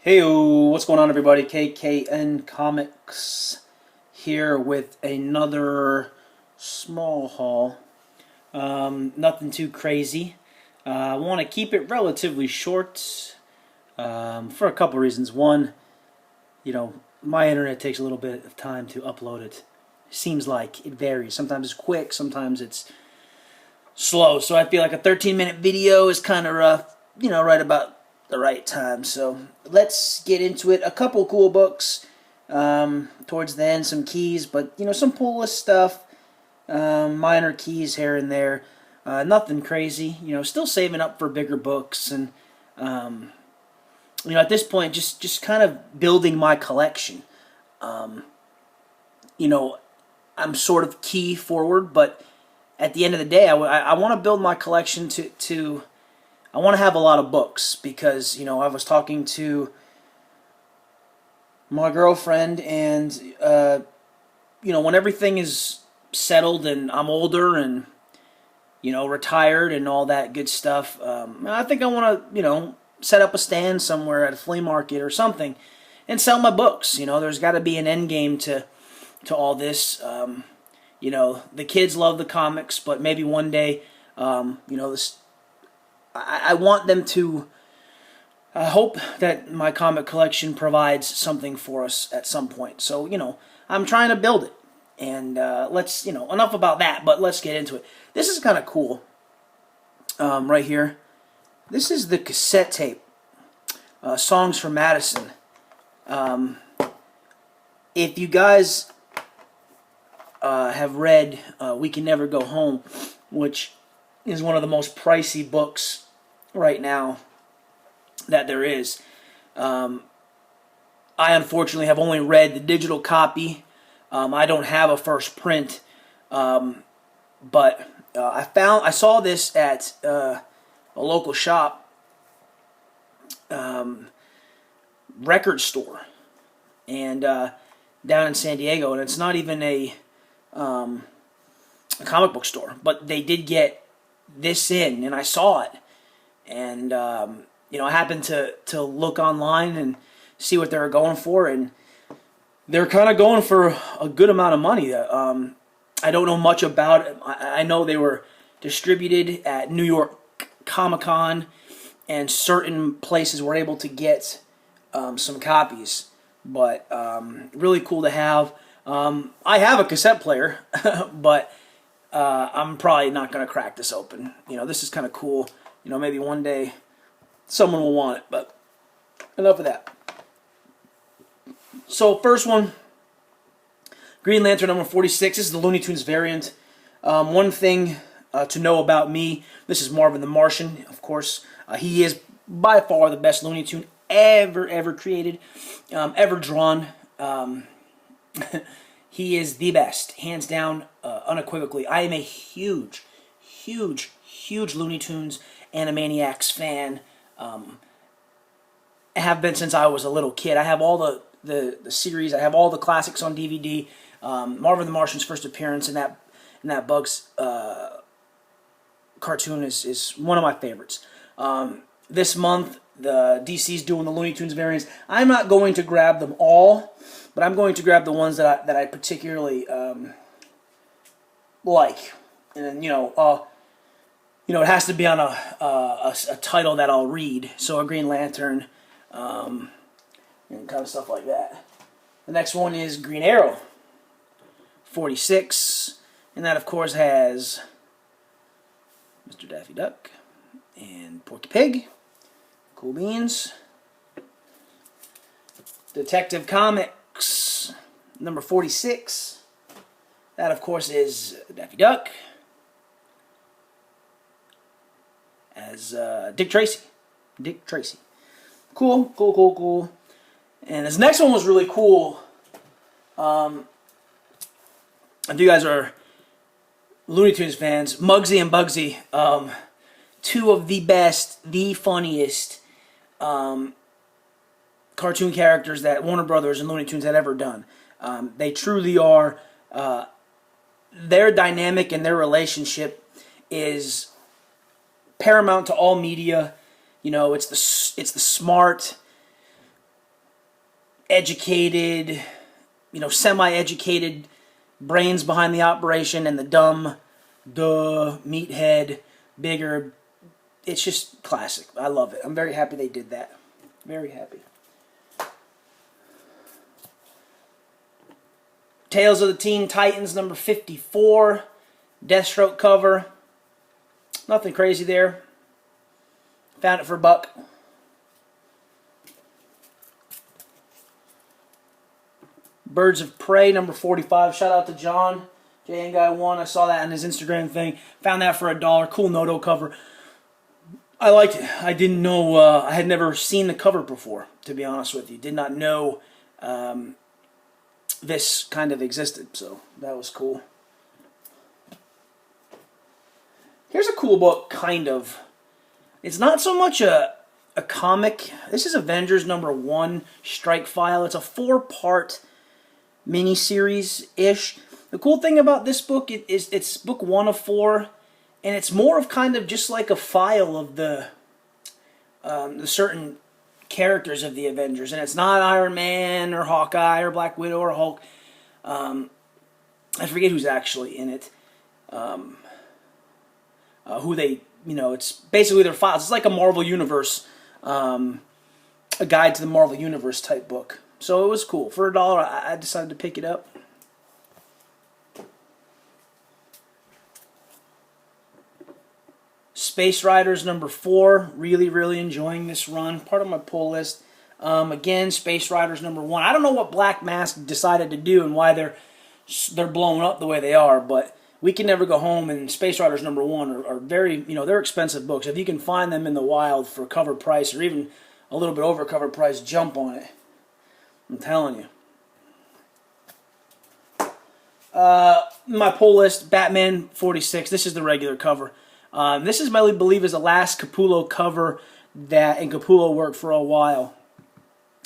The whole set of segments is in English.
Hey, what's going on, everybody? KKN Comics here with another small haul. Nothing too crazy. I want to keep it relatively short for a couple reasons. One, my internet takes a little bit of time to upload it. Seems like it varies. Sometimes it's quick, sometimes it's slow. So I feel like a 13-minute video is kind of rough, right about the right time. So let's get into it. A couple cool books towards the end, some keys, but some pull list stuff, minor keys here and there, nothing crazy. Still saving up for bigger books, and at this point, just kind of building my collection. I'm sort of key forward, but at the end of the day, I want to build my collection to I want to have a lot of books because, I was talking to my girlfriend, and, when everything is settled and I'm older and, retired and all that good stuff, I think I want to, set up a stand somewhere at a flea market or something and sell my books. There's got to be an end game to all this. The kids love the comics, but maybe one day, this. I want them to. I hope that my comic collection provides something for us at some point. So, I'm trying to build it. And let's, enough about that, but let's get into it. This is kind of cool right here. This is the cassette tape, Songs from Madison. If you guys have read We Can Never Go Home, which is one of the most pricey books right now that there is. I unfortunately have only read the digital copy. I don't have a first print, but I saw this at a local shop, record store, and down in San Diego, and it's not even a comic book store, but they did get this in, and I saw it, and I happened to look online and see what they were going for, and they're kind of going for a good amount of money. I don't know much about it. I know they were distributed at New York Comic Con, and certain places were able to get some copies, but really cool to have. I have a cassette player, but I'm probably not going to crack this open. This is kind of cool. Maybe one day someone will want it, but enough of that. So first one, Green Lantern number 46. This is the Looney Tunes variant. One thing to know about me, this is Marvin the Martian, of course. He is by far the best Looney Tune ever created, ever drawn. He is the best, hands down, unequivocally. I am a huge Looney Tunes Animaniacs fan. I have been since I was a little kid. I have all the series. I have all the classics on DVD. Marvin the Martian's first appearance in that Bugs cartoon is one of my favorites. This month, the DC's doing the Looney Tunes variants. I'm not going to grab them all, but I'm going to grab the ones that I particularly like, and it has to be on a title that I'll read. So a Green Lantern, and kind of stuff like that. The next one is Green Arrow, 46, and that of course has Mr. Daffy Duck and Porky Pig. Cool beans. Detective Comics, number 46. That, of course, is Daffy Duck as Dick Tracy. Dick Tracy. Cool. And this next one was really cool. If you guys are Looney Tunes fans, Muggsy and Bugsy, two of the best, the funniest cartoon characters that Warner Brothers and Looney Tunes had ever done. They truly are. Their dynamic and their relationship is paramount to all media. It's the smart, educated, semi-educated brains behind the operation, and the dumb, meathead, bigger. It's just classic. I love it. I'm very happy they did that. Very happy. Tales of the Teen Titans, number 54. Deathstroke cover. Nothing crazy there. Found it for $1. Birds of Prey, number 45. Shout out to John. JN Guy 1. I saw that on his Instagram thing. Found that for $1. Cool Noto cover. I liked it. I didn't know, I had never seen the cover before, to be honest with you. Did not know this kind of existed, so that was cool. Here's a cool book, kind of. It's not so much a comic. This is Avengers number 1, Strike File. It's a 4-part miniseries-ish. The cool thing about this book is it's book 1 of 4, and it's more of kind of just like a file of the certain characters of the Avengers, and it's not Iron Man or Hawkeye or Black Widow or Hulk. I forget who's actually in it. Who they, it's basically their files. It's like a Marvel Universe, a guide to the Marvel Universe type book. So it was cool. For $1, I decided to pick it up. Space Riders number 4. Really, really enjoying this run. Part of my pull list. Again, Space Riders number 1. I don't know what Black Mask decided to do and why they're blowing up the way they are, but We Can Never Go Home and Space Riders number 1 are very, they're expensive books. If you can find them in the wild for cover price or even a little bit over cover price, jump on it. I'm telling you. My pull list, Batman 46. This is the regular cover. This is, I believe, is the last Capullo cover and Capullo worked for a while.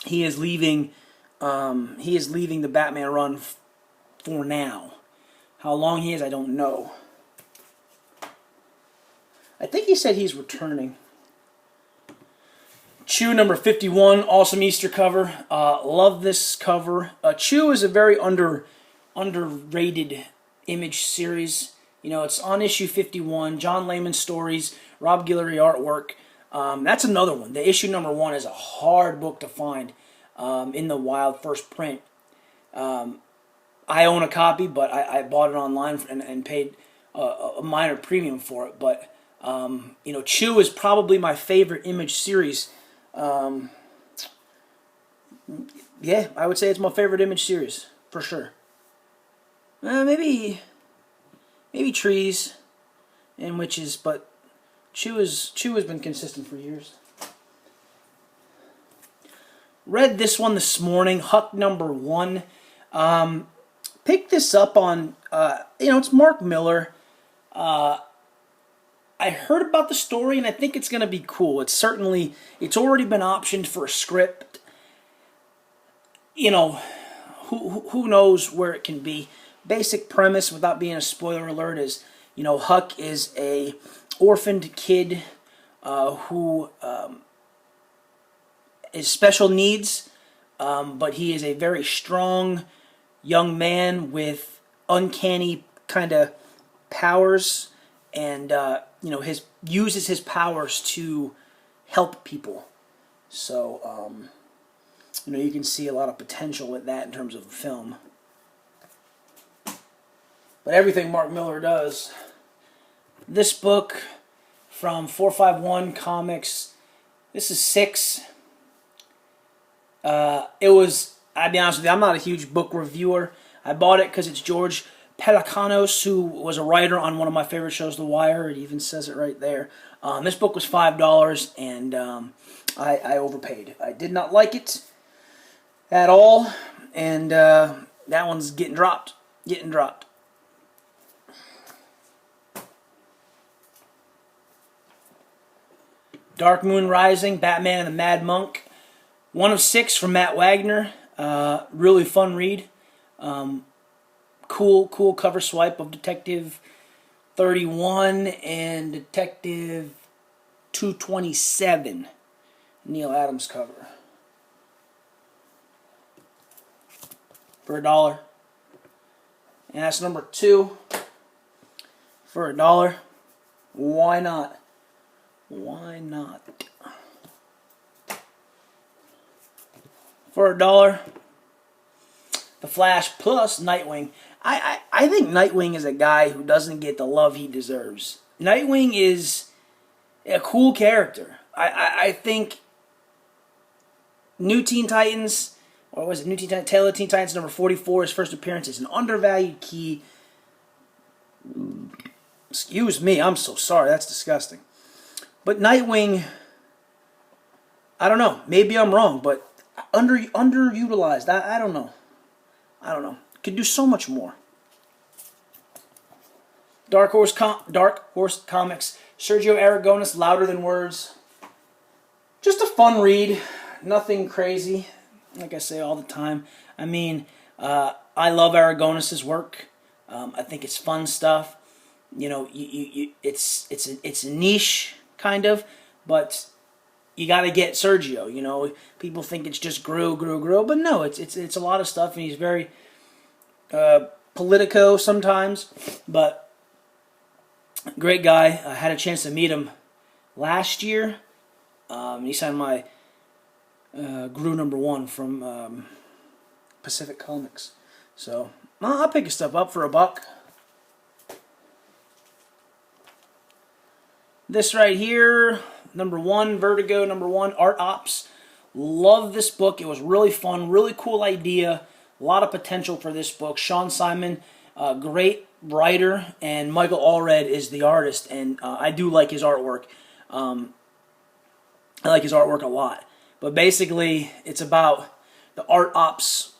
He is leaving. He is leaving the Batman run for now. How long he is, I don't know. I think he said he's returning. Chew number 51, awesome Easter cover. Love this cover. Chew is a very underrated Image series. It's on issue 51. John Layman stories, Rob Guillory artwork. That's another one. The issue number 1 is a hard book to find in the wild first print. I own a copy, but I bought it online and paid a minor premium for it. But Chew is probably my favorite Image series. Yeah, I would say it's my favorite Image series for sure. Maybe Trees and Witches, but Chew has been consistent for years. Read this one this morning, Huck number 1. Picked this up on, it's Mark Miller. I heard about the story and I think it's going to be cool. It's already been optioned for a script. Who knows where it can be. Basic premise, without being a spoiler alert, is, Huck is a orphaned kid who is special needs, but he is a very strong young man with uncanny kind of powers, and uses his powers to help people. So you can see a lot of potential with that in terms of the film. But everything Mark Miller does. This book from 451 Comics. This is 6. I'll be honest with you, I'm not a huge book reviewer. I bought it because it's George Pelecanos, who was a writer on one of my favorite shows, The Wire. It even says it right there. This book was $5, and I overpaid. I did not like it at all, and that one's getting dropped. Dark Moon Rising, Batman and the Mad Monk. 1 of 6 from Matt Wagner. Really fun read. Cool cover swipe of Detective 31 and Detective 227. Neil Adams cover. for $1. And that's number 2 for $1. Why not? Why not? For $1, The Flash plus Nightwing. I think Nightwing is a guy who doesn't get the love he deserves. Nightwing is a cool character. I think New Teen Titans, or was it New Teen Titans? Tale of Teen Titans number 44, his first appearance, is an undervalued key. Excuse me, I'm so sorry, that's disgusting. But Nightwing, I don't know, maybe I'm wrong, but underutilized. I don't know. Could do so much more. Dark Horse Comics. Sergio Aragonis, Louder Than Words. Just a fun read. Nothing crazy. Like I say all the time. I mean, I love Aragonis' work. I think it's fun stuff. You know, it's a niche kind of, but you got to get Sergio. You know, people think it's just Gru, but no, it's a lot of stuff, and he's very politico sometimes, but great guy. I had a chance to meet him last year. He signed my Gru #1 from Pacific Comics. So I'll pick his stuff up for $1. This right here, #1, Vertigo #1, Art Ops. Love this book. It was really fun, really cool idea. A lot of potential for this book. Sean Simon, great writer, and Michael Allred is the artist, and I do like his artwork. I like his artwork a lot. But basically, it's about the Art Ops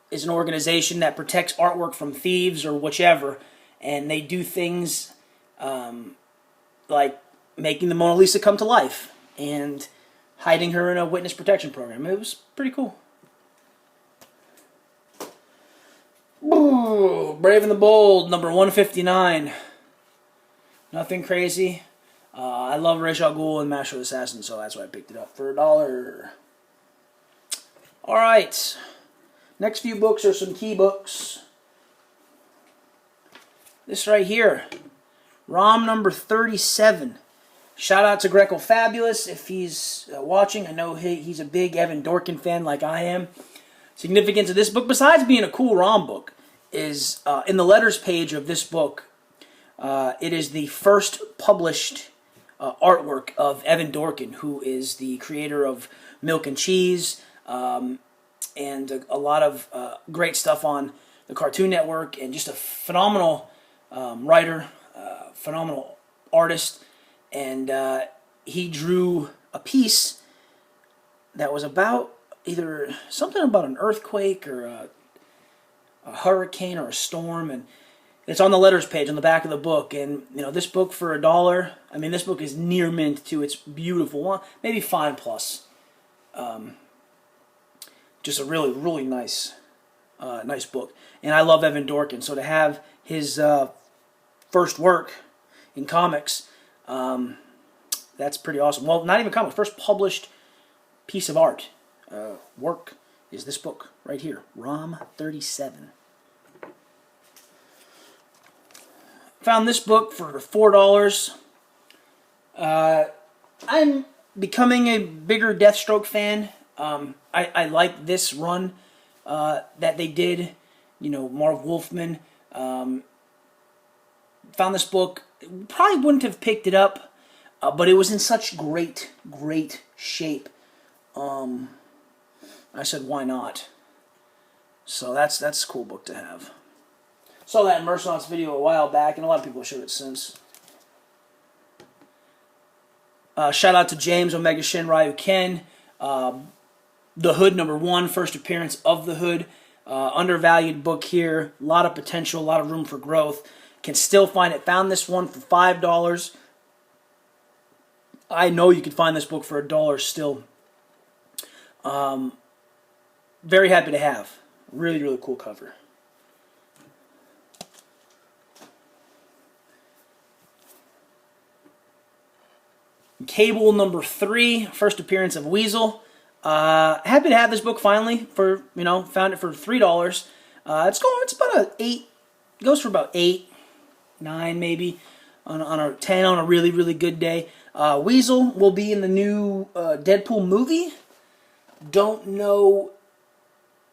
is an organization that protects artwork from thieves or whichever, and they do things like making the Mona Lisa come to life and hiding her in a witness protection program. It was pretty cool. Ooh, Brave and the Bold, #159. Nothing crazy. I love Ra's al Ghul and Master of the Assassin, so that's why I picked it up for $1. Alright. Next few books are some key books. This right here. ROM #37. Shout out to Greco Fabulous if he's watching. I know he's a big Evan Dorkin fan like I am. Significance of this book, besides being a cool ROM book, is in the letters page of this book. It is the first published artwork of Evan Dorkin, who is the creator of Milk and Cheese and a lot of great stuff on the Cartoon Network, and just a phenomenal writer, phenomenal artist. And he drew a piece that was about either something about an earthquake or a hurricane or a storm, and it's on the letters page on the back of the book. And you know, this book for $1, I mean, this book is near mint too. It's beautiful, maybe fine plus. Just a really, really nice, nice book. And I love Evan Dorkin, so to have his first work in comics, that's pretty awesome. Well, not even comics, first published piece of art work is this book right here, ROM 37. Found this book for $4. I'm becoming a bigger Deathstroke fan. I like this run that they did. You know, Marv Wolfman. Found this book. Probably wouldn't have picked it up, but it was in such great shape. I said, why not? So that's a cool book to have. Saw that in Mercenauts video a while back, and a lot of people have showed it since. Shout out to James Omega Shin Ryu Ken. The Hood #1, first appearance of the Hood. Undervalued book here. A lot of potential, a lot of room for growth. Can still find it. Found this one for $5. I know you can find this book for $1 still. Very happy to have. Really, really cool cover. Cable #3, first appearance of Weasel. Happy to have this book finally. Found it for $3. It's about a 8. Goes for about 8, 9 maybe on a 10 on a really, really good day. Weasel will be in the new Deadpool movie. Don't know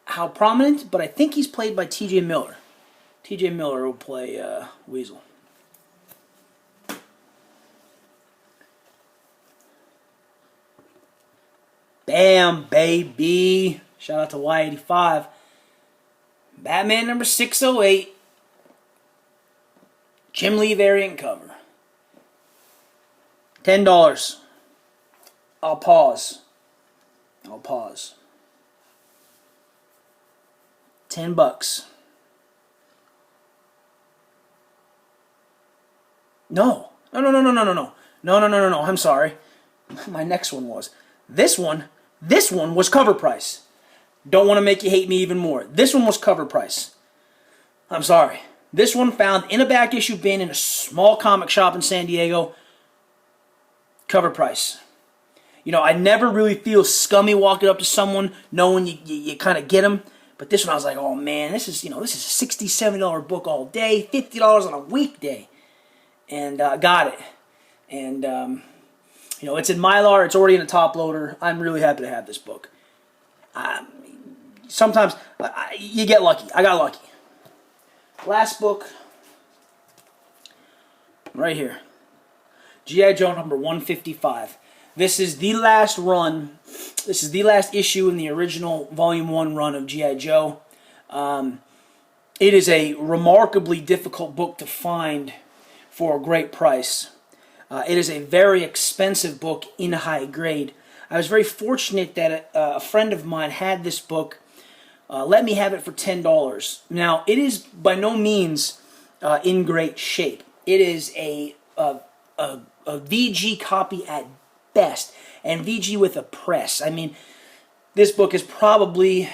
how prominent, but I think he's played by T.J. Miller. T.J. Miller will play Weasel. Bam, baby. Shout out to Y85. Batman number 608. Jim Lee variant cover. $10. I'll pause. $10. No. No. I'm sorry. My next one was. This one was cover price. Don't want to make you hate me even more. This one was cover price. I'm sorry. This one found in a back issue bin in a small comic shop in San Diego. Cover price. You know, I never really feel scummy walking up to someone knowing you kind of get them. But this one I was like, oh man, this is a $60, $70 book all day, $50 on a weekday. And got it. And, you know, it's in Mylar. It's already in a top loader. I'm really happy to have this book. Sometimes you get lucky. I got lucky. Last book, right here. G.I. Joe number 155. This is the last run. This is the last issue in the original Volume 1 run of G.I. Joe. It is a remarkably difficult book to find for a great price. It is a very expensive book in high grade. I was very fortunate that a friend of mine had this book. Let me have it for $10. Now, it is by no means in great shape. It is a VG copy at best, and VG with a press. I mean, this book is probably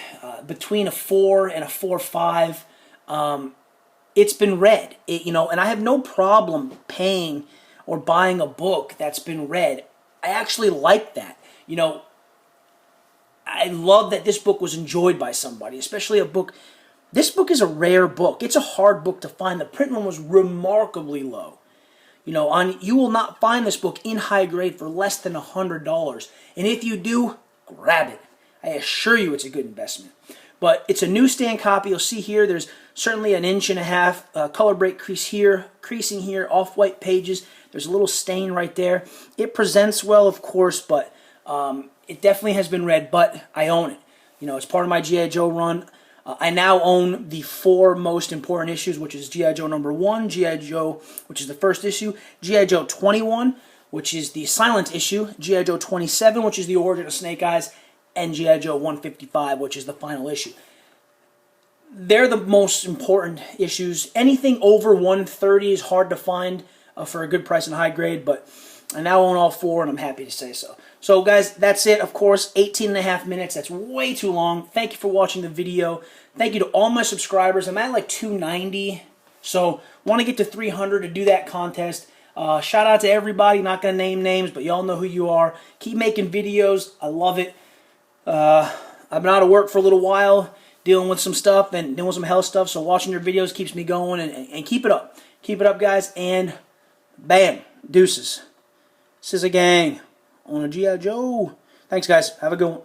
between a 4 and a 4.5. It's been read, and I have no problem paying or buying a book that's been read. I actually like that. I love that this book was enjoyed by somebody, especially a book. This book is a rare book. It's a hard book to find. The print run was remarkably low. You will not find this book in high grade for less than $100. And if you do, grab it. I assure you it's a good investment. But it's a newsstand copy. You'll see here there's certainly an 1.5 inch color break creasing here, off-white pages. There's a little stain right there. It presents well, of course, but it definitely has been read, but I own it. It's part of my G.I. Joe run. I now own the 4 most important issues, which is G.I. Joe number 1, G.I. Joe, which is the first issue, G.I. Joe 21, which is the silent issue, G.I. Joe 27, which is the origin of Snake Eyes, and G.I. Joe 155, which is the final issue. They're the most important issues. Anything over 130 is hard to find for a good price and high grade, but I now own all 4, and I'm happy to say so. So, guys, that's it. Of course, 18.5 minutes. That's way too long. Thank you for watching the video. Thank you to all my subscribers. I'm at like 290, so want to get to 300 to do that contest. Shout out to everybody. Not going to name names, but y'all know who you are. Keep making videos. I love it. I've been out of work for a little while, dealing with some stuff and doing some health stuff, so watching your videos keeps me going, and keep it up. Keep it up, guys, and bam, deuces. This is a gang on a G.I. Joe. Thanks, guys. Have a good one.